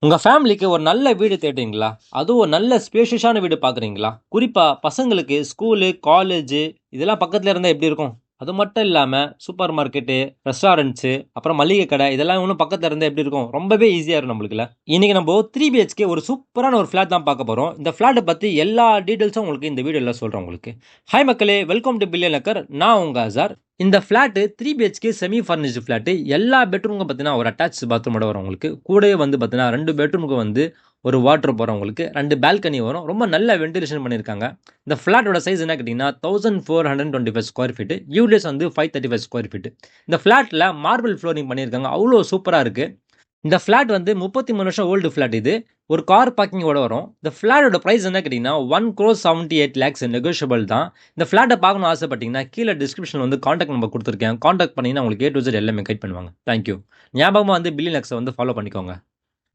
உங்க ஃபேமிலிக்கு ஒரு நல்ல வீடு தேடுறீங்களா? அதுவும் ஒரு நல்ல ஸ்பேஷியஸான வீடு பார்க்குறீங்களா? குறிப்பா பசங்களுக்கு ஸ்கூலு, காலேஜு இதெல்லாம் பக்கத்துல இருந்தா எப்படி இருக்கும்? அது மட்டும் இல்லாம சூப்பர் மார்க்கெட்டு, ரெஸ்டாரண்ட்ஸு, அப்புறம் மளிகை கடை இதெல்லாம் இன்னும் பக்கத்துல இருந்தா எப்படி இருக்கும்? ரொம்பவே ஈஸியா இருக்கும் நம்மளுக்குல்ல. இன்னைக்கு நம்ம 3 பிஹெச்கே ஒரு சூப்பரான ஒரு ஃபிளாட் தான் பார்க்க போறோம். இந்த ஃபிளாட்ட பத்தி எல்லா டீட்டெயில்ஸும் உங்களுக்கு இந்த வீடியோல சொல்றேன் உங்களுக்கு. ஹாய் மக்களே! வெல்கம் டூ பில்லியன் நக்கர். நான் உங்க அசார். இந்த flat 3 BHK semi furnished flat. எல்லா பெட்ரூமுக்கும் பார்த்தீங்கன்னா, ஒரு அட்டாச்டு பாத்ரூமோட வரும் உங்களுக்கு. கூடவே வந்து பார்த்தீங்கன்னா, 2 பெட்ரூமுக்கு வந்து ஒரு வார்ட்ரோப் வரும் உங்களுக்கு. 2 பால்கனி வரும். ரொம்ப நல்ல வென்டிலேஷன் பண்ணியிருக்காங்க. இந்த ஃபிளாட்டோட சைஸ் என்ன கேட்டீங்கன்னா, 1425 ஸ்கொயர் ஃபீட். யூடிஎஸ் வந்து 535 ஸ்கொயர் ஃபீட். இந்த ஃபிளாட்ல மார்பிள் ஃப்ளோரிங் பண்ணியிருக்காங்க. அவ்வளோ சூப்பரா இருக்கு. இந்த ஃபிளாட் வந்து 33 வருஷம் ஓல்டு ஃபிளாட் இது. ஒரு கார் பார்க்கிங்கோட வரும். இந்த ஃபிளாட்டோட பிரைஸ் என்ன கேட்டீங்கன்னா, 1,78,00,000 நெகோஷியபிள் தான். இந்த ஃபிளாட்ட பார்க்கணும்னு ஆசைப்பட்டீங்கன்னா, கீழ டிஸ்கிரிப்ஷன்ல வந்து கான்டாக்ட் நம்பர் குடுத்துருக்கேன். கான்டாக்ட் பண்ணீங்கன்னா உங்களுக்கு A to Z எல்லாமே கைட் பண்ணுவாங்க. Thank you. ஞாபகமா வந்து பில்லியன் நக்ஸ வந்து ஃபாலோ பண்ணிக்கோங்க.